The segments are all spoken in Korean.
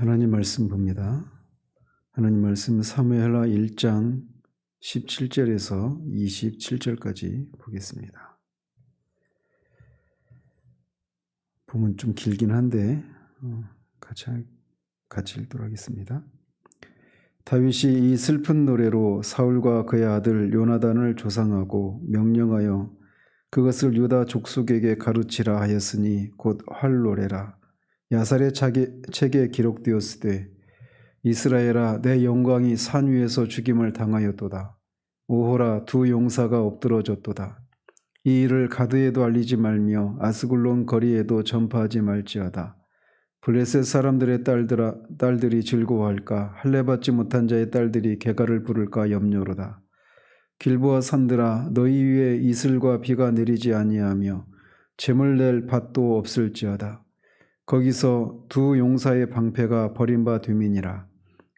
하나님 말씀 봅니다. 하나님 말씀 사무엘하 1장 17절에서 27절까지 보겠습니다. 보면 좀 길긴 한데 같이 읽도록 하겠습니다. 다윗이 이 슬픈 노래로 사울과 그의 아들 요나단을 조상하고 명령하여 그것을 유다 족속에게 가르치라 하였으니 곧 활노래라. 야살의 책에 기록되었으되 이스라엘아 내 영광이 산 위에서 죽임을 당하였도다. 오호라 두 용사가 엎드러졌도다. 이 일을 가드에도 알리지 말며 아스글론 거리에도 전파하지 말지어다. 블레셋 사람들의 딸들이 즐거워할까? 할례받지 못한 자의 딸들이 개가를 부를까 염려로다. 길보아 산들아 너희 위에 이슬과 비가 내리지 아니하며 재물 낼 밭도 없을지어다. 거기서 두 용사의 방패가 버림바 됨이니라.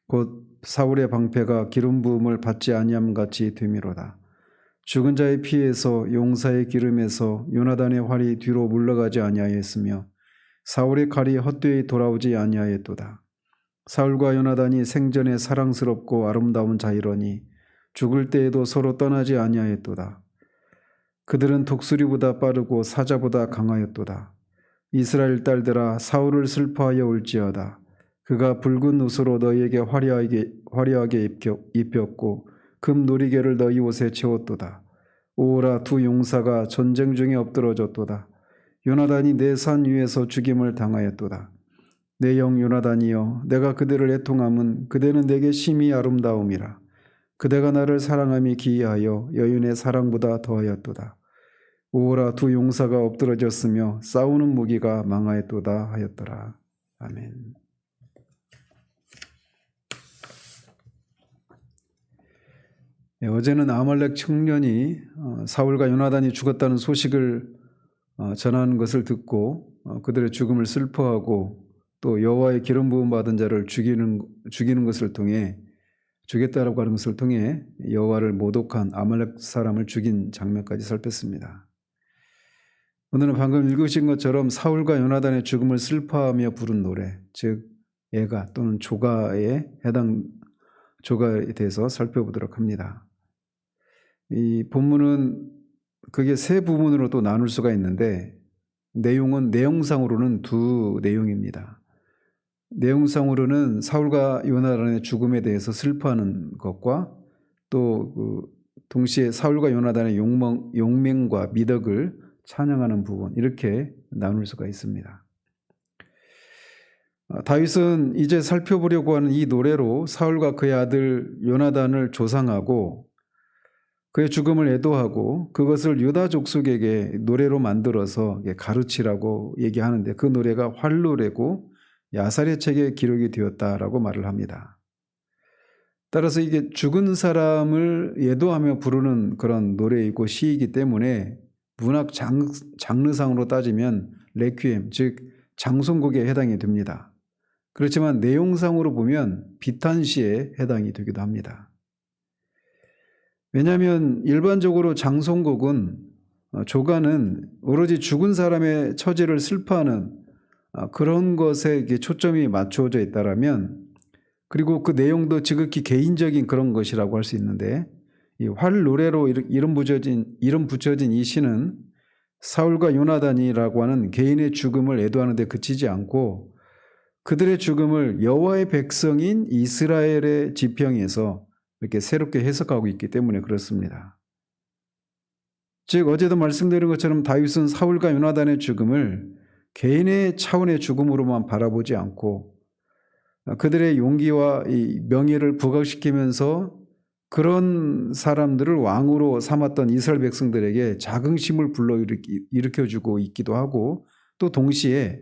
곧 사울의 방패가 기름 부음을 받지 아니함같이 됨이로다. 죽은 자의 피에서 용사의 기름에서 요나단의 활이 뒤로 물러가지 아니하였으며 사울의 칼이 헛되이 돌아오지 아니하였도다. 사울과 요나단이 생전에 사랑스럽고 아름다운 자이러니 죽을 때에도 서로 떠나지 아니하였도다. 그들은 독수리보다 빠르고 사자보다 강하였도다. 이스라엘 딸들아 사울을 슬퍼하여 울지어다. 그가 붉은 옷으로 너희에게 화려하게 입혔고 금 놀이개를 너희 옷에 채웠도다. 오호라 두 용사가 전쟁 중에 엎드러졌도다. 요나단이 내 산 위에서 죽임을 당하였도다. 내 영 요나단이여 내가 그대를 애통함은 그대는 내게 심히 아름다움이라. 그대가 나를 사랑함이 기이하여 여인의 사랑보다 더하였도다. 오호라 두 용사가 엎드러졌으며 싸우는 무기가 망하였도다 하였더라. 아멘. 어제는 아말렉 청년이 사울과 요나단이 죽었다는 소식을 전하는 것을 듣고 그들의 죽음을 슬퍼하고 또 여호와의 기름 부음 받은 자를 죽이는 것을 통해 죽였다라고 하는 것을 통해 여호와를 모독한 아말렉 사람을 죽인 장면까지 살폈습니다. 오늘은 방금 읽으신 것처럼 사울과 요나단의 죽음을 슬퍼하며 부른 노래, 즉 예가 또는 조가에 대해서 살펴보도록 합니다. 이 본문은 그게 세 부분으로 또 나눌 수가 있는데 내용상으로는 두 내용입니다. 내용상으로는 사울과 요나단의 죽음에 대해서 슬퍼하는 것과 또 동시에 사울과 요나단의 용맹과 미덕을 찬양하는 부분, 이렇게 나눌 수가 있습니다. 다윗은 이제 살펴보려고 하는 이 노래로 사울과 그의 아들 요나단을 조상하고 그의 죽음을 애도하고 그것을 유다 족속에게 노래로 만들어서 가르치라고 얘기하는데 그 노래가 활노래고 야살의 책에 기록이 되었다라고 말을 합니다. 따라서 이게 죽은 사람을 애도하며 부르는 그런 노래이고 시이기 때문에 문학 장르상으로 따지면 레퀴엠, 즉 장송곡에 해당이 됩니다. 그렇지만 내용상으로 보면 비탄시에 해당이 되기도 합니다. 왜냐하면 일반적으로 장송곡은 조가는 오로지 죽은 사람의 처지를 슬퍼하는 그런 것에 초점이 맞춰져 있다라면, 그리고 그 내용도 지극히 개인적인 그런 것이라고 할 수 있는데, 이 활노래로 이름 붙여진 이 시는 사울과 요나단이라고 하는 개인의 죽음을 애도하는 데 그치지 않고 그들의 죽음을 여호와의 백성인 이스라엘의 지평에서 이렇게 새롭게 해석하고 있기 때문에 그렇습니다. 즉 어제도 말씀드린 것처럼 다윗은 사울과 요나단의 죽음을 개인의 차원의 죽음으로만 바라보지 않고 그들의 용기와 이 명예를 부각시키면서 그런 사람들을 왕으로 삼았던 이스라엘 백성들에게 자긍심을 불러일으켜주고 있기도 하고, 또 동시에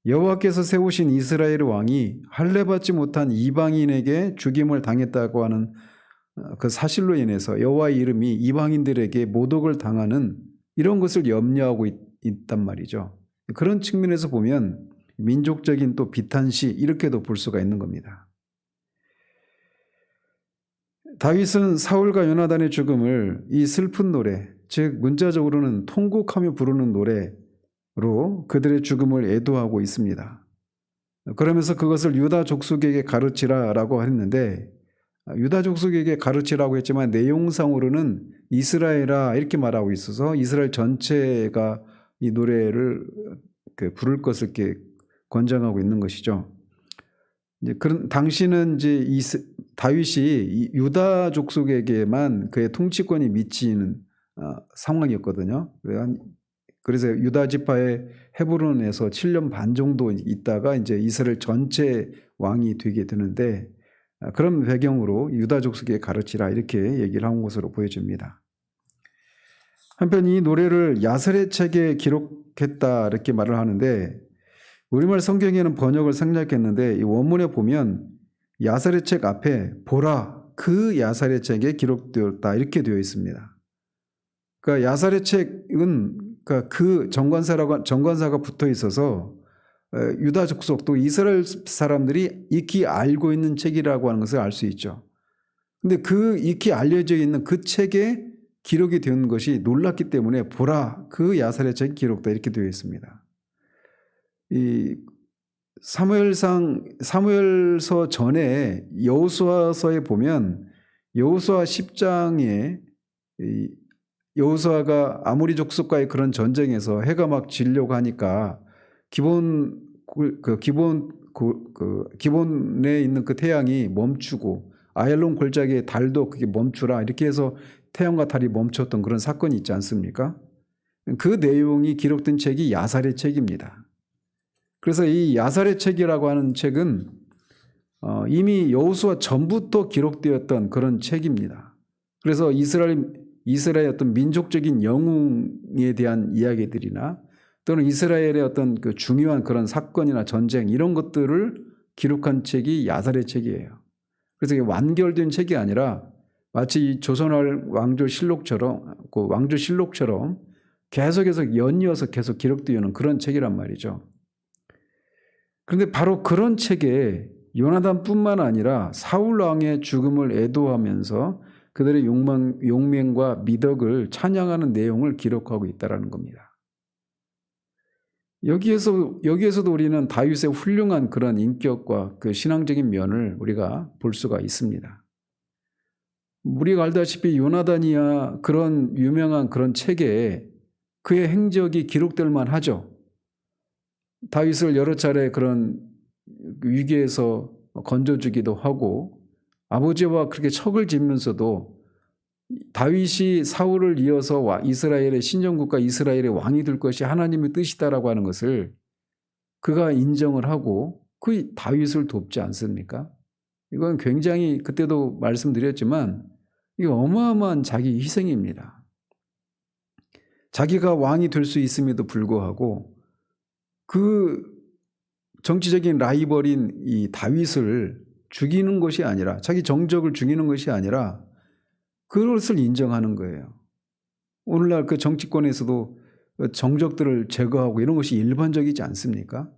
여호와께서 세우신 이스라엘의 왕이 할례받지 못한 이방인에게 죽임을 당했다고 하는 그 사실로 인해서 여호와의 이름이 이방인들에게 모독을 당하는 이런 것을 염려하고 있단 말이죠. 그런 측면에서 보면 민족적인 또 비탄시, 이렇게도 볼 수가 있는 겁니다. 다윗은 사울과 요나단의 죽음을 이 슬픈 노래, 즉 문자적으로는 통곡하며 부르는 노래로 그들의 죽음을 애도하고 있습니다. 그러면서 그것을 유다 족속에게 가르치라라고 했는데, 유다 족속에게 가르치라고 했지만 내용상으로는 이스라엘아 이렇게 말하고 있어서 이스라엘 전체가 이 노래를 부를 것을 이렇게 권장하고 있는 것이죠. 이제 그런 당시는 이제 다윗이 유다 족속에게만 그의 통치권이 미치는 상황이었거든요. 그래서 유다 지파의 헤브론에서 7년 반 정도 있다가 이제 이스라엘 전체 왕이 되게 되는데, 그런 배경으로 유다 족속에 가르치라 이렇게 얘기를 한 것으로 보여집니다. 한편 이 노래를 야설의 책에 기록했다 이렇게 말을 하는데, 우리말 성경에는 번역을 생략했는데 이 원문에 보면 야설의 책 앞에 보라 그 야설의 책에 기록되었다 이렇게 되어 있습니다. 그러니까 야설의 책은 그 정관사가 붙어 있어서 유다 족속 또 이스라엘 사람들이 익히 알고 있는 책이라고 하는 것을 알 수 있죠. 근데 그 익히 알려져 있는 그 책에 기록이 된 것이 놀랍기 때문에 보라 그 야설의 책이 기록되어 이렇게 되어 있습니다. 이 사무엘서 전에 여호수아서에 보면 여호수아 10장에 여호수아가 아모리 족속과의 그런 전쟁에서 해가 막 지려고 하니까 기본에 있는 그 태양이 멈추고 아얄론 골짜기의 달도 그게 멈추라 이렇게 해서 태양과 달이 멈췄던 그런 사건이 있지 않습니까? 그 내용이 기록된 책이 야살의 책입니다. 그래서 이 야살의 책이라고 하는 책은 이미 여호수아 전부터 기록되었던 그런 책입니다. 그래서 이스라엘의 어떤 민족적인 영웅에 대한 이야기들이나 또는 이스라엘의 어떤 그 중요한 그런 사건이나 전쟁 이런 것들을 기록한 책이 야살의 책이에요. 그래서 이게 완결된 책이 아니라 마치 이 조선왕 왕조실록처럼 계속 연이어서 계속 기록되어 있는 그런 책이란 말이죠. 그런데 바로 그런 책에 요나단뿐만 아니라 사울 왕의 죽음을 애도하면서 그들의 용맹과 미덕을 찬양하는 내용을 기록하고 있다는 겁니다. 여기에서도 우리는 다윗의 훌륭한 그런 인격과 그 신앙적인 면을 우리가 볼 수가 있습니다. 우리가 알다시피 요나단이야 그런 유명한 그런 책에 그의 행적이 기록될 만하죠. 다윗을 여러 차례 그런 위기에서 건져주기도 하고 아버지와 그렇게 척을 짓면서도 다윗이 사울을 이어서 이스라엘의 신정국가 이스라엘의 왕이 될 것이 하나님의 뜻이다라고 하는 것을 그가 인정을 하고 그 다윗을 돕지 않습니까? 이건 굉장히 그때도 말씀드렸지만 이거 어마어마한 자기 희생입니다. 자기가 왕이 될 수 있음에도 불구하고 그 정치적인 라이벌인 이 다윗을 죽이는 것이 아니라 자기 정적을 죽이는 것이 아니라 그것을 인정하는 거예요. 오늘날 그 정치권에서도 정적들을 제거하고 이런 것이 일반적이지 않습니까?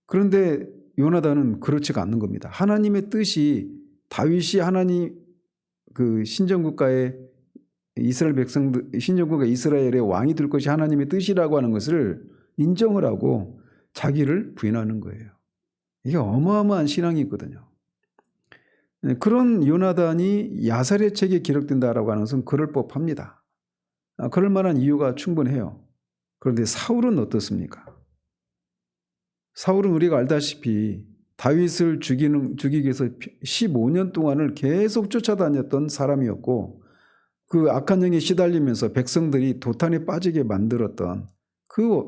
그런데 요나단은 그렇지가 않는 겁니다. 하나님의 뜻이 다윗이 하나님 그 신정국가의 이스라엘 백성들 신정국가 이스라엘의 왕이 될 것이 하나님의 뜻이라고 하는 것을 인정을 하고 자기를 부인하는 거예요. 이게 어마어마한 신앙이거든요. 그런 요나단이 야살의 책에 기록된다라고 하는 것은 그럴 법합니다. 그럴 만한 이유가 충분해요. 그런데 사울은 어떻습니까? 사울은 우리가 알다시피 다윗을 죽이기 위해서 15년 동안을 계속 쫓아다녔던 사람이었고 그 악한 영에 시달리면서 백성들이 도탄에 빠지게 만들었던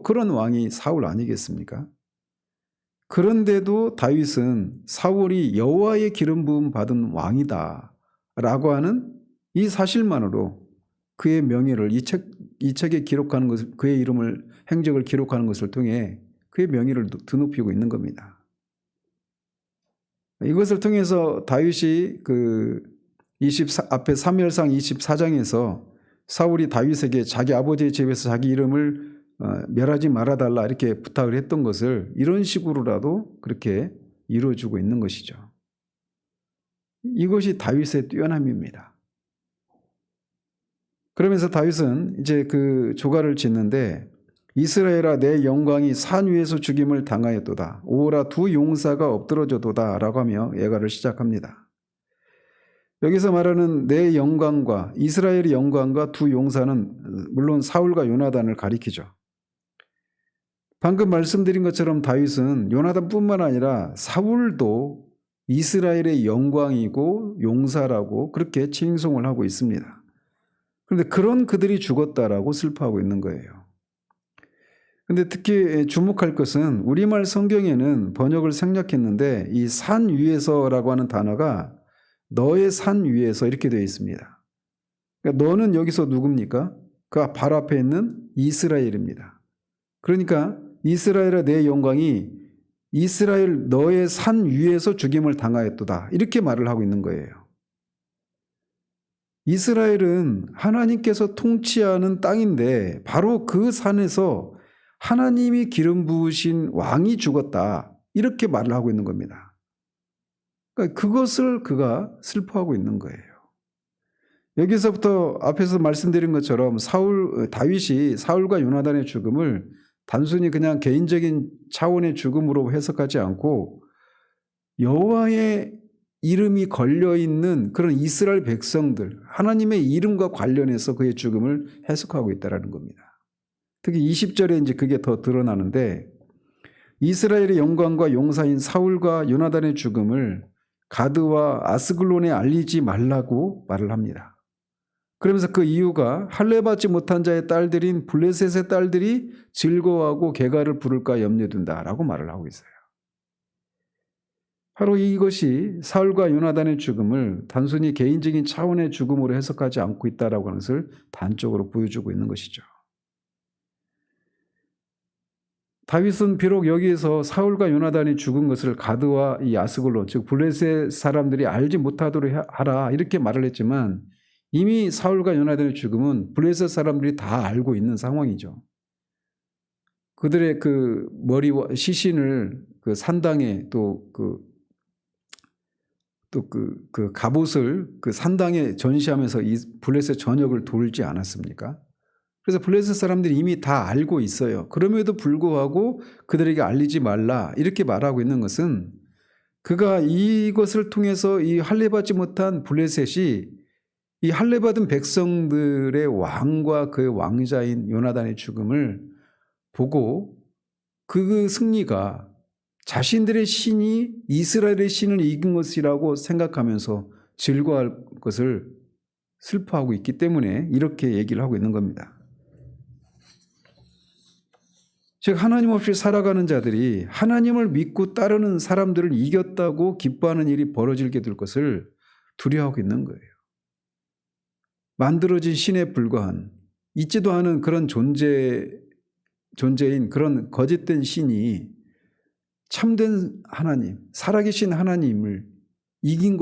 그런 왕이 사울 아니겠습니까? 그런데도 다윗은 사울이 여호와의 기름 부음 받은 왕이다 라고 하는 이 사실만으로 그의 명예를 이 책에 기록하는 것을 그의 행적을 기록하는 것을 통해 그의 명예를 드높이고 있는 겁니다. 이것을 통해서 다윗이 앞에 사무엘상 24장에서 사울이 다윗에게 자기 아버지의 집에서 자기 이름을 멸하지 말아달라 이렇게 부탁을 했던 것을 이런 식으로라도 그렇게 이루어주고 있는 것이죠. 이것이 다윗의 뛰어남입니다. 그러면서 다윗은 이제 그 조가를 짓는데 이스라엘아 내 영광이 산 위에서 죽임을 당하였도다. 오라 두 용사가 엎드러져도다 라고 하며 예가를 시작합니다. 여기서 말하는 내 영광과 이스라엘의 영광과 두 용사는 물론 사울과 요나단을 가리키죠. 방금 말씀드린 것처럼 다윗은 요나단뿐만 아니라 사울도 이스라엘의 영광이고 용사라고 그렇게 칭송을 하고 있습니다. 그런데 그런 그들이 죽었다라고 슬퍼하고 있는 거예요. 근데 특히 주목할 것은 우리말 성경에는 번역을 생략했는데 이 산 위에서라고 하는 단어가 너의 산 위에서 이렇게 되어 있습니다. 그러니까 너는 여기서 누굽니까? 그 바로 앞에 있는 이스라엘입니다. 그러니까 이스라엘의 내 영광이 이스라엘 너의 산 위에서 죽임을 당하였도다. 이렇게 말을 하고 있는 거예요. 이스라엘은 하나님께서 통치하는 땅인데 바로 그 산에서 하나님이 기름 부으신 왕이 죽었다. 이렇게 말을 하고 있는 겁니다. 그러니까 그것을 그가 슬퍼하고 있는 거예요. 여기서부터 앞에서 말씀드린 것처럼 다윗이 사울과 요나단의 죽음을 단순히 그냥 개인적인 차원의 죽음으로 해석하지 않고 여호와의 이름이 걸려있는 그런 이스라엘 백성들, 하나님의 이름과 관련해서 그의 죽음을 해석하고 있다는 겁니다. 특히 20절에 이제 그게 더 드러나는데 이스라엘의 영광과 용사인 사울과 요나단의 죽음을 가드와 아스글론에 알리지 말라고 말을 합니다. 그러면서 그 이유가 할례받지 못한 자의 딸들인 블레셋의 딸들이 즐거워하고 개가를 부를까 염려된다라고 말을 하고 있어요. 바로 이것이 사울과 요나단의 죽음을 단순히 개인적인 차원의 죽음으로 해석하지 않고 있다라고 하는 것을 단적으로 보여주고 있는 것이죠. 다윗은 비록 여기에서 사울과 요나단이 죽은 것을 가드와 이 아스글론, 즉 블레셋 사람들이 알지 못하도록 하라 이렇게 말을 했지만 이미 사울과 요나단의 죽음은 블레셋 사람들이 다 알고 있는 상황이죠. 그들의 그 머리와 시신을 그 산당에 또 그 갑옷을 그 산당에 전시하면서 이 블레셋 전역을 돌지 않았습니까? 그래서 블레셋 사람들이 이미 다 알고 있어요. 그럼에도 불구하고 그들에게 알리지 말라 이렇게 말하고 있는 것은 그가 이것을 통해서 이 할례받지 못한 블레셋이 이 할례받은 백성들의 왕과 그 왕자인 요나단의 죽음을 보고 그 승리가 자신들의 신이 이스라엘의 신을 이긴 것이라고 생각하면서 즐거워할 것을 슬퍼하고 있기 때문에 이렇게 얘기를 하고 있는 겁니다. 즉 하나님 없이 살아가는 자들이 하나님을 믿고 따르는 사람들을 이겼다고 기뻐하는 일이 벌어지게 될 것을 두려워하고 있는 거예요. 만들어진 신에 불과한 있지도 않은 그런 존재인 그런 거짓된 신이 참된 하나님, 살아계신 하나님을 이긴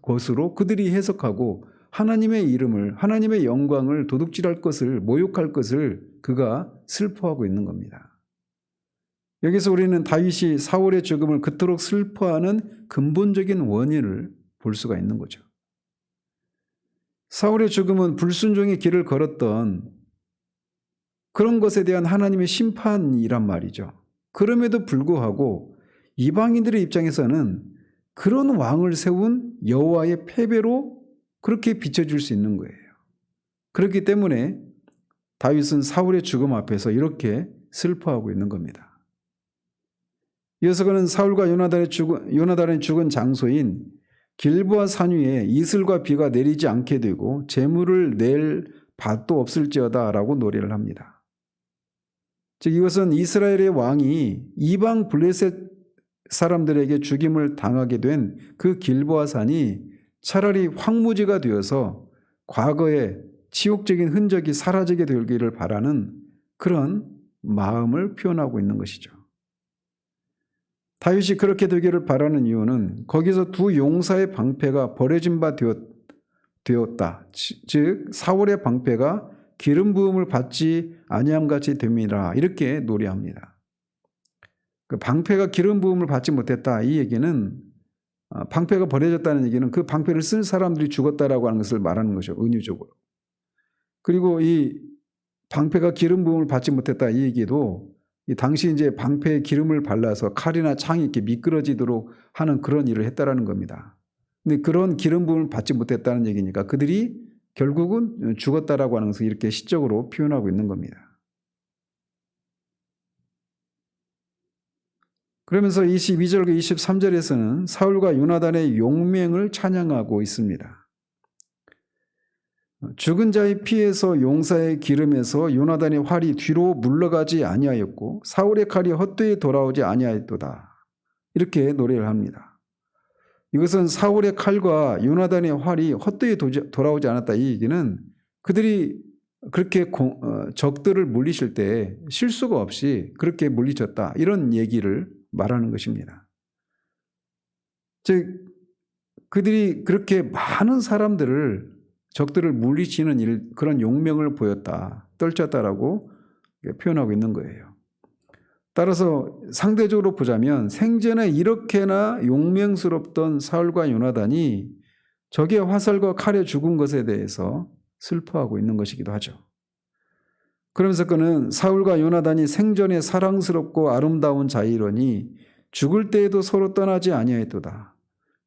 것으로 그들이 해석하고 하나님의 이름을, 하나님의 영광을 도둑질할 것을, 모욕할 것을 그가 슬퍼하고 있는 겁니다. 여기서 우리는 다윗이 사울의 죽음을 그토록 슬퍼하는 근본적인 원인을 볼 수가 있는 거죠. 사울의 죽음은 불순종의 길을 걸었던 그런 것에 대한 하나님의 심판이란 말이죠. 그럼에도 불구하고 이방인들의 입장에서는 그런 왕을 세운 여호와의 패배로 그렇게 비춰질 수 있는 거예요. 그렇기 때문에 다윗은 사울의 죽음 앞에서 이렇게 슬퍼하고 있는 겁니다. 이어서 그는 사울과 요나단의 죽은 장소인 길보아 산 위에 이슬과 비가 내리지 않게 되고 재물을 낼 밭도 없을지어다 라고 노래를 합니다. 즉 이것은 이스라엘의 왕이 이방 블레셋 사람들에게 죽임을 당하게 된 그 길보아 산이 차라리 황무지가 되어서 과거의 치욕적인 흔적이 사라지게 되기를 바라는 그런 마음을 표현하고 있는 것이죠. 다윗이 그렇게 되기를 바라는 이유는 거기서 두 용사의 방패가 버려진 바 되었다. 즉 사울의 방패가 기름 부음을 받지 아니함같이 됨이라 이렇게 노래합니다. 그 방패가 기름 부음을 받지 못했다 이 얘기는 방패가 버려졌다는 얘기는 그 방패를 쓴 사람들이 죽었다라고 하는 것을 말하는 것이죠. 은유적으로. 그리고 이 방패가 기름 부음을 받지 못했다 이 얘기도 이 당시 이제 방패에 기름을 발라서 칼이나 창이 이렇게 미끄러지도록 하는 그런 일을 했다라는 겁니다. 근데 그런 기름 부음을 받지 못했다는 얘기니까 그들이 결국은 죽었다라고 하는 것을 이렇게 시적으로 표현하고 있는 겁니다. 그러면서 22절과 23절에서는 사울과 요나단의 용맹을 찬양하고 있습니다. 죽은 자의 피에서 용사의 기름에서 요나단의 활이 뒤로 물러가지 아니하였고 사울의 칼이 헛되이 돌아오지 아니하였도다. 이렇게 노래를 합니다. 이것은 사울의 칼과 요나단의 활이 헛되이 돌아오지 않았다 이 얘기는 그들이 그렇게 적들을 물리실 때 실수가 없이 그렇게 물리쳤다 이런 얘기를 말하는 것입니다. 즉 그들이 그렇게 많은 사람들을 적들을 물리치는 그런 용맹을 보였다, 떨쳤다라고 표현하고 있는 거예요. 따라서 상대적으로 보자면 생전에 이렇게나 용맹스럽던 사울과 요나단이 적의 화살과 칼에 죽은 것에 대해서 슬퍼하고 있는 것이기도 하죠. 그러면서 그는 사울과 요나단이 생전에 사랑스럽고 아름다운 자이러니 죽을 때에도 서로 떠나지 아니하였도다.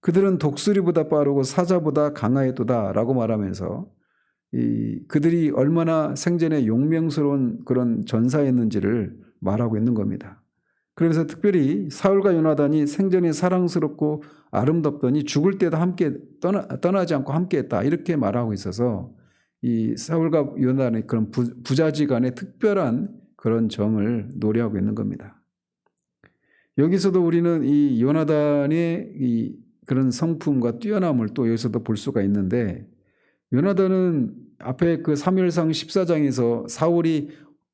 그들은 독수리보다 빠르고 사자보다 강하였도다 라고 말하면서 그들이 얼마나 생전에 용맹스러운 그런 전사였는지를 말하고 있는 겁니다. 그러면서 특별히 사울과 요나단이 생전에 사랑스럽고 아름답더니 죽을 때도 함께 떠나지 않고 함께했다 이렇게 말하고 있어서 이 사울과 요나단의 그런 부자지간의 특별한 그런 정을 노래하고 있는 겁니다. 여기서도 우리는 이 요나단의 이 그런 성품과 뛰어남을 또 여기서도 볼 수가 있는데 요나단은 앞에 그 사무엘상 14장에서 사울이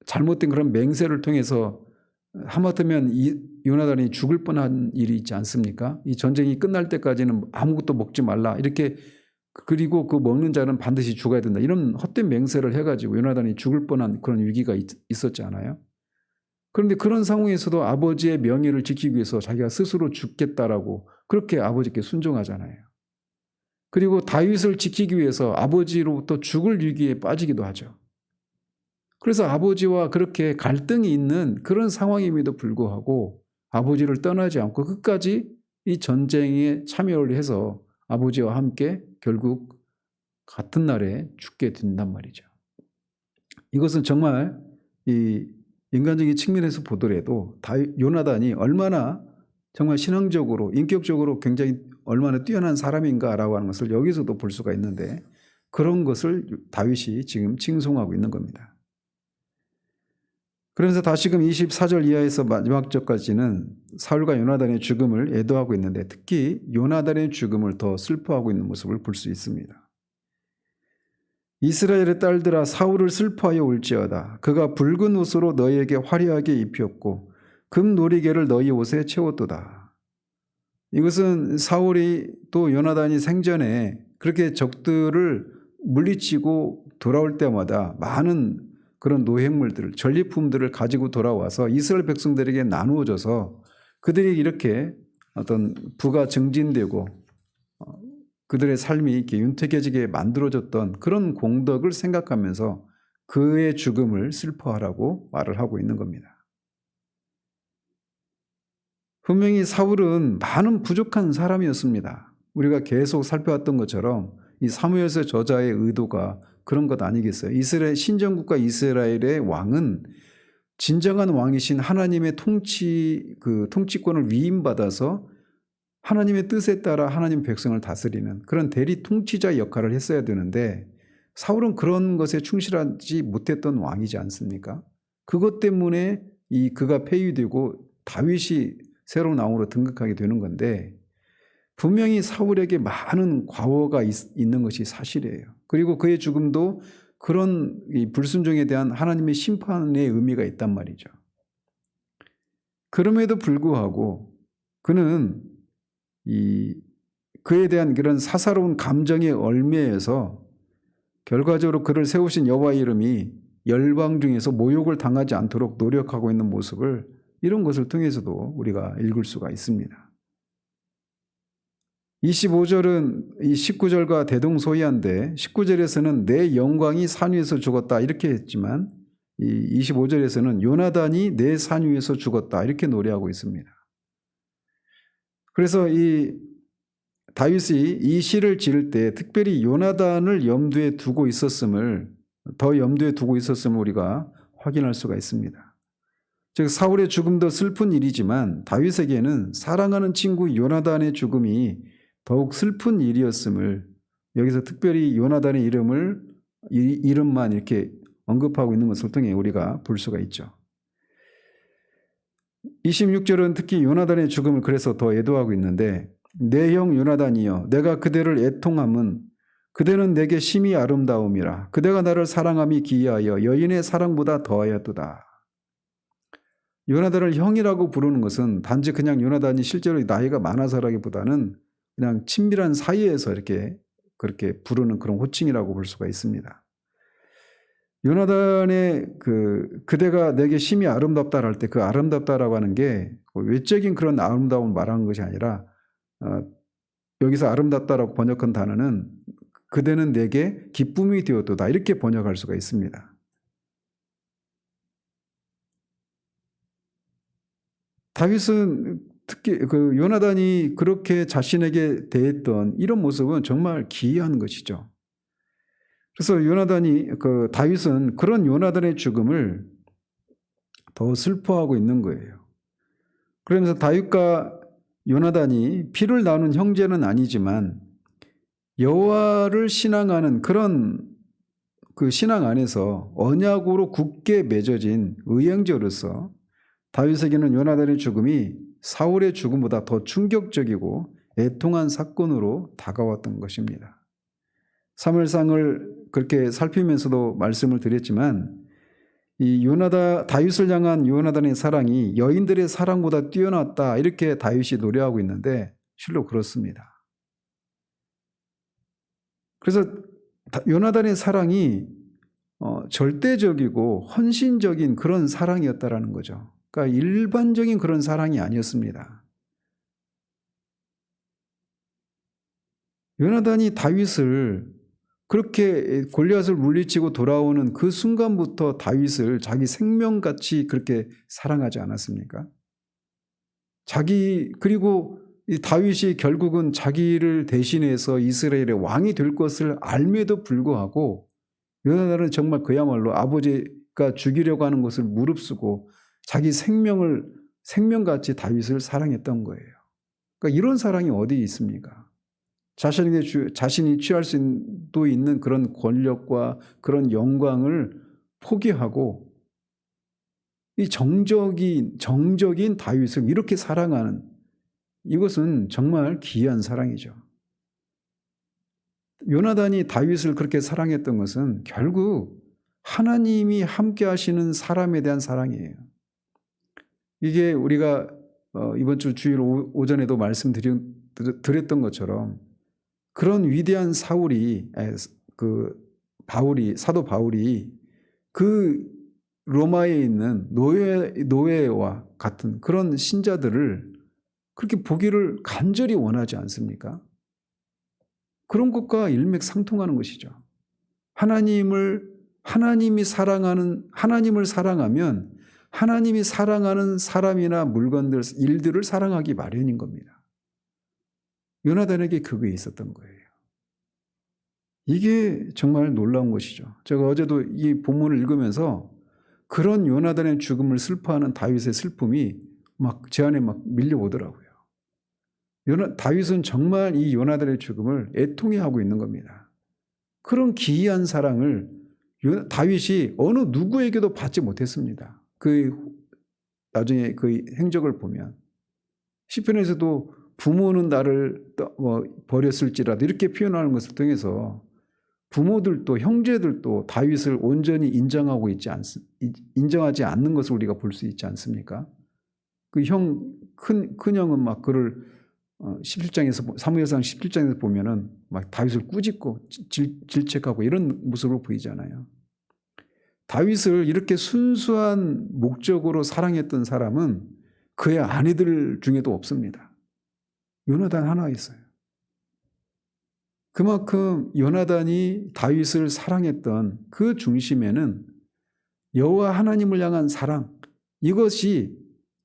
잘못된 그런 맹세를 통해서 하마터면 요나단이 죽을 뻔한 일이 있지 않습니까? 이 전쟁이 끝날 때까지는 아무것도 먹지 말라 이렇게 그리고 그 먹는 자는 반드시 죽어야 된다 이런 헛된 맹세를 해가지고 요나단이 죽을 뻔한 그런 위기가 있었지 않아요? 그런데 그런 상황에서도 아버지의 명예를 지키기 위해서 자기가 스스로 죽겠다라고 그렇게 아버지께 순종하잖아요. 그리고 다윗을 지키기 위해서 아버지로부터 죽을 위기에 빠지기도 하죠. 그래서 아버지와 그렇게 갈등이 있는 그런 상황임에도 불구하고 아버지를 떠나지 않고 끝까지 이 전쟁에 참여를 해서 아버지와 함께 결국 같은 날에 죽게 된단 말이죠. 이것은 정말 이 인간적인 측면에서 보더라도 요나단이 얼마나 정말 신앙적으로 인격적으로 굉장히 얼마나 뛰어난 사람인가라고 하는 것을 여기서도 볼 수가 있는데 그런 것을 다윗이 지금 칭송하고 있는 겁니다. 그러면서 다시금 24절 이하에서 마지막 절까지는 사울과 요나단의 죽음을 애도하고 있는데 특히 요나단의 죽음을 더 슬퍼하고 있는 모습을 볼 수 있습니다. 이스라엘의 딸들아 사울을 슬퍼하여 울지어다. 그가 붉은 옷으로 너희에게 화려하게 입혔고 금놀이개를 너희 옷에 채웠도다. 이것은 사울이 또 요나단이 생전에 그렇게 적들을 물리치고 돌아올 때마다 많은 그런 노획물들을 전리품들을 가지고 돌아와서 이스라엘 백성들에게 나누어져서 그들이 이렇게 어떤 부가 증진되고 그들의 삶이 이렇게 윤택해지게 만들어졌던 그런 공덕을 생각하면서 그의 죽음을 슬퍼하라고 말을 하고 있는 겁니다. 분명히 사울은 많은 부족한 사람이었습니다. 우리가 계속 살펴왔던 것처럼 이 사무엘서 저자의 의도가 그런 것 아니겠어요? 이스라엘 신정국가 이스라엘의 왕은 진정한 왕이신 하나님의 통치권을 위임받아서 하나님의 뜻에 따라 하나님 백성을 다스리는 그런 대리 통치자 역할을 했어야 되는데 사울은 그런 것에 충실하지 못했던 왕이지 않습니까? 그것 때문에 그가 폐위되고 다윗이 새로운 왕으로 등극하게 되는 건데 분명히 사울에게 많은 과오가 있는 것이 사실이에요. 그리고 그의 죽음도 그런 이 불순종에 대한 하나님의 심판의 의미가 있단 말이죠. 그럼에도 불구하고 그는 그에 대한 그런 사사로운 감정의 얼매에서 결과적으로 그를 세우신 여호와의 이름이 열방 중에서 모욕을 당하지 않도록 노력하고 있는 모습을 이런 것을 통해서도 우리가 읽을 수가 있습니다. 25절은 이 19절과 대동소이한데 19절에서는 내 영광이 산 위에서 죽었다 이렇게 했지만 이 25절에서는 요나단이 내 산 위에서 죽었다 이렇게 노래하고 있습니다. 그래서 이 다윗이 이 시를 지을 때 특별히 요나단을 염두에 두고 있었음을 우리가 확인할 수가 있습니다. 즉 사울의 죽음도 슬픈 일이지만 다윗에게는 사랑하는 친구 요나단의 죽음이 더욱 슬픈 일이었음을 여기서 특별히 요나단의 이름만 이렇게 언급하고 있는 것을 통해 우리가 볼 수가 있죠. 26절은 특히 요나단의 죽음을 그래서 더 애도하고 있는데 내 형 요나단이여 내가 그대를 애통함은 그대는 내게 심히 아름다움이라 그대가 나를 사랑함이 기이하여 여인의 사랑보다 더하였도다. 요나단을 형이라고 부르는 것은 단지 그냥 요나단이 실제로 나이가 많아서라기보다는 그냥 친밀한 사이에서 이렇게 그렇게 부르는 그런 호칭이라고 볼 수가 있습니다. 요나단의 그대가 내게 심히 아름답다 할 때 그 아름답다라고 하는 게 외적인 그런 아름다움을 말하는 것이 아니라 여기서 아름답다라고 번역한 단어는 그대는 내게 기쁨이 되었도다 이렇게 번역할 수가 있습니다. 다윗은 특히 요나단이 그렇게 자신에게 대했던 이런 모습은 정말 기이한 것이죠. 그래서 다윗은 그런 요나단의 죽음을 더 슬퍼하고 있는 거예요. 그러면서 다윗과 요나단이 피를 나눈 형제는 아니지만 여호와를 신앙하는 그런 그 신앙 안에서 언약으로 굳게 맺어진 의형제로서 다윗에게는 요나단의 죽음이 사울의 죽음보다 더 충격적이고 애통한 사건으로 다가왔던 것입니다. 사무엘상을 그렇게 살피면서도 말씀을 드렸지만 이 다윗을 향한 요나단의 사랑이 여인들의 사랑보다 뛰어났다 이렇게 다윗이 노래하고 있는데 실로 그렇습니다. 그래서 요나단의 사랑이 절대적이고 헌신적인 그런 사랑이었다라는 거죠. 그러니까 일반적인 그런 사랑이 아니었습니다. 요나단이 다윗을 그렇게 골리앗을 물리치고 돌아오는 그 순간부터 다윗을 자기 생명같이 그렇게 사랑하지 않았습니까? 그리고 이 다윗이 결국은 자기를 대신해서 이스라엘의 왕이 될 것을 알매도 불구하고 요나단은 정말 그야말로 아버지가 죽이려고 하는 것을 무릅쓰고 자기 생명같이 다윗을 사랑했던 거예요. 그러니까 이런 사랑이 어디 있습니까? 자신이 취할 수도 있는 그런 권력과 그런 영광을 포기하고 이 정적인 다윗을 이렇게 사랑하는 이것은 정말 기이한 사랑이죠. 요나단이 다윗을 그렇게 사랑했던 것은 결국 하나님이 함께 하시는 사람에 대한 사랑이에요. 이게 우리가 이번 주 주일 오전에도 말씀드렸던 것처럼 그런 위대한 사도 바울이 그 로마에 있는 노예와 같은 그런 신자들을 그렇게 보기를 간절히 원하지 않습니까? 그런 것과 일맥상통하는 것이죠. 하나님을 사랑하면 하나님이 사랑하는 사람이나 물건들, 일들을 사랑하기 마련인 겁니다. 요나단에게 그게 있었던 거예요. 이게 정말 놀라운 것이죠. 제가 어제도 이 본문을 읽으면서 그런 요나단의 죽음을 슬퍼하는 다윗의 슬픔이 제 안에 밀려오더라고요. 다윗은 정말 이 요나단의 죽음을 애통해하고 있는 겁니다. 그런 기이한 사랑을 다윗이 어느 누구에게도 받지 못했습니다. 나중에 그 행적을 보면 시편에서도 부모는 나를 버렸을지라도 이렇게 표현하는 것을 통해서 부모들도 형제들도 다윗을 온전히 인정하지 않는 것을 우리가 볼 수 있지 않습니까? 큰 형은 그를 17장에서 사무엘상 17장에서 보면은 다윗을 꾸짖고 질책하고 이런 모습으로 보이잖아요. 다윗을 이렇게 순수한 목적으로 사랑했던 사람은 그의 아내들 중에도 없습니다. 요나단 하나 있어요. 그만큼 요나단이 다윗을 사랑했던 그 중심에는 여호와 하나님을 향한 사랑, 이것이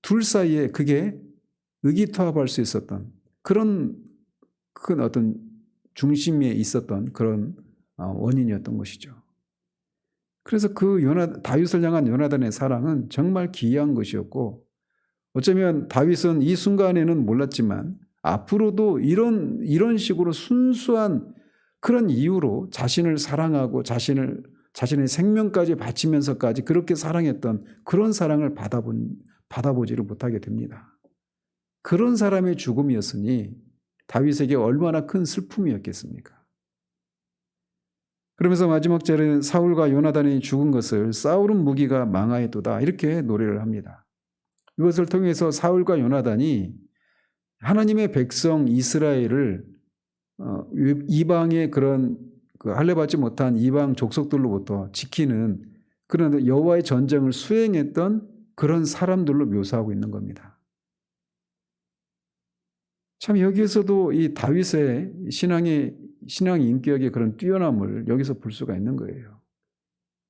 둘 사이에 그게 의기투합할 수 있었던 그런 큰 어떤 중심에 있었던 그런 원인이었던 것이죠. 그래서 그 다윗을 향한 요나단의 사랑은 정말 기이한 것이었고, 어쩌면 다윗은 이 순간에는 몰랐지만 앞으로도 이런 식으로 순수한 그런 이유로 자신을 사랑하고 자신의 생명까지 바치면서까지 그렇게 사랑했던 그런 사랑을 받아보지를 못하게 됩니다. 그런 사람의 죽음이었으니 다윗에게 얼마나 큰 슬픔이었겠습니까? 그러면서 마지막 절에는 사울과 요나단이 죽은 것을 사울은 무기가 망하였도다, 이렇게 노래를 합니다. 이것을 통해서 사울과 요나단이 하나님의 백성 이스라엘을 이방의 그런 할례받지 못한 이방 족속들로부터 지키는 그런 여호와의 전쟁을 수행했던 그런 사람들로 묘사하고 있는 겁니다. 참 여기에서도 이 다윗의 신앙 인격의 그런 뛰어남을 여기서 볼 수가 있는 거예요.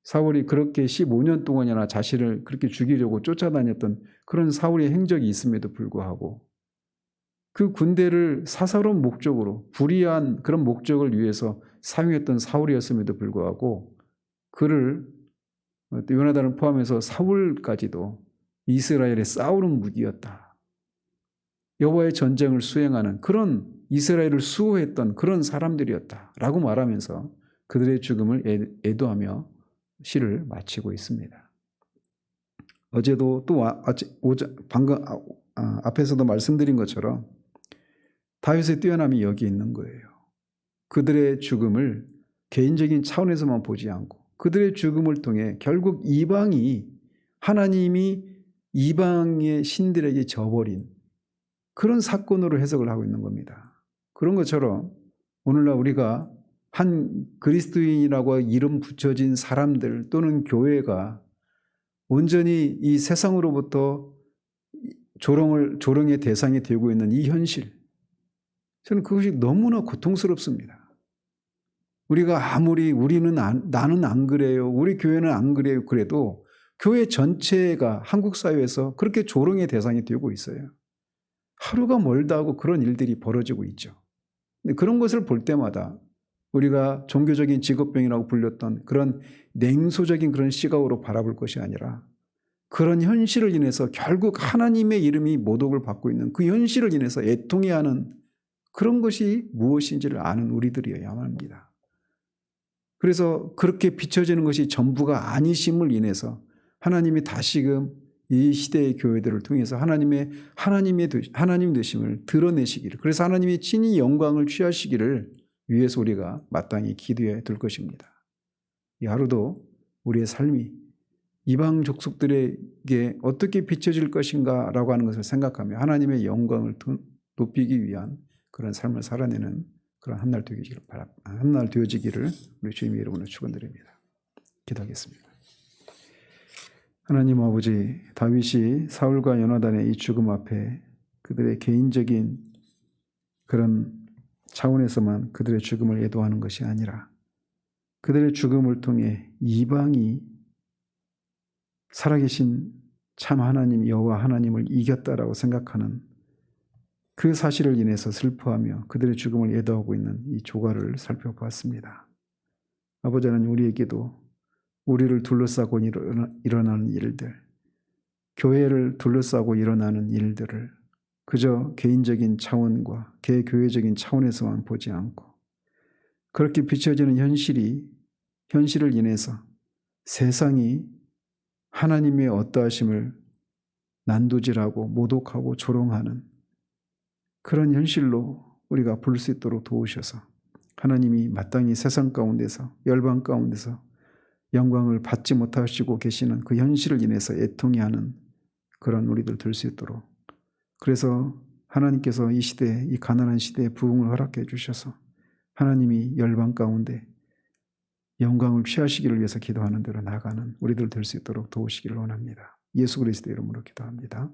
사울이 그렇게 15년 동안이나 자신을 그렇게 죽이려고 쫓아다녔던 그런 사울의 행적이 있음에도 불구하고 그 군대를 사사로운 목적으로, 불의한 그런 목적을 위해서 사용했던 사울이었음에도 불구하고 그를, 요나단을 포함해서 사울까지도 이스라엘의 싸우는 무기였다, 여호와의 전쟁을 수행하는 그런 이스라엘을 수호했던 그런 사람들이었다라고 말하면서 그들의 죽음을 애도하며 시를 마치고 있습니다. 어제도 또 방금 앞에서도 말씀드린 것처럼 다윗의 뛰어남이 여기 있는 거예요. 그들의 죽음을 개인적인 차원에서만 보지 않고 그들의 죽음을 통해 결국 하나님이 이방의 신들에게 져버린 그런 사건으로 해석을 하고 있는 겁니다. 그런 것처럼 오늘날 우리가 한 그리스도인이라고 이름 붙여진 사람들 또는 교회가 온전히 이 세상으로부터 조롱의 대상이 되고 있는 이 현실, 저는 그것이 너무나 고통스럽습니다. 우리가 아무리 나는 안 그래요, 우리 교회는 안 그래요, 그래도 교회 전체가 한국 사회에서 그렇게 조롱의 대상이 되고 있어요. 하루가 멀다 하고 그런 일들이 벌어지고 있죠. 근데 그런 것을 볼 때마다 우리가 종교적인 직업병이라고 불렸던 그런 냉소적인 그런 시각으로 바라볼 것이 아니라 그런 현실을 인해서 결국 하나님의 이름이 모독을 받고 있는 그 현실을 인해서 애통해야 하는 그런 것이 무엇인지를 아는 우리들이어야만 합니다. 그래서 그렇게 비춰지는 것이 전부가 아니심을 인해서 하나님이 다시금 이 시대의 교회들을 통해서 하나님 되심을 드러내시기를, 그래서 하나님이 친히 영광을 취하시기를 위해서 우리가 마땅히 기도해 둘 것입니다. 이 하루도 우리의 삶이 이방 족속들에게 어떻게 비춰질 것인가 라고 하는 것을 생각하며 하나님의 영광을 높이기 위한 그런 삶을 살아내는 그런 한 날 되어지기를 우리 주님의 이름으로 축원드립니다. 기도하겠습니다. 하나님 아버지, 다윗이 사울과 요나단의 이 죽음 앞에 그들의 개인적인 그런 차원에서만 그들의 죽음을 애도하는 것이 아니라 그들의 죽음을 통해 이방이 살아계신 참 하나님 여호와 하나님을 이겼다라고 생각하는 그 사실을 인해서 슬퍼하며 그들의 죽음을 애도하고 있는 이 조가를 살펴보았습니다. 아버지 하나님, 우리에게도 우리를 둘러싸고 일어나는 일들, 교회를 둘러싸고 일어나는 일들을 그저 개인적인 차원과 개교회적인 차원에서만 보지 않고 그렇게 비춰지는 현실을 인해서 세상이 하나님의 어떠하심을 난도질하고 모독하고 조롱하는 그런 현실로 우리가 볼 수 있도록 도우셔서 하나님이 마땅히 세상 가운데서, 열방 가운데서 영광을 받지 못하시고 계시는 그 현실을 인해서 애통해하는 그런 우리들 될 수 있도록, 그래서 하나님께서 이 시대에, 이 가난한 시대에 부흥을 허락해 주셔서 하나님이 열방 가운데 영광을 취하시기를 위해서 기도하는 대로 나아가는 우리들 될 수 있도록 도우시기를 원합니다. 예수 그리스도의 이름으로 기도합니다.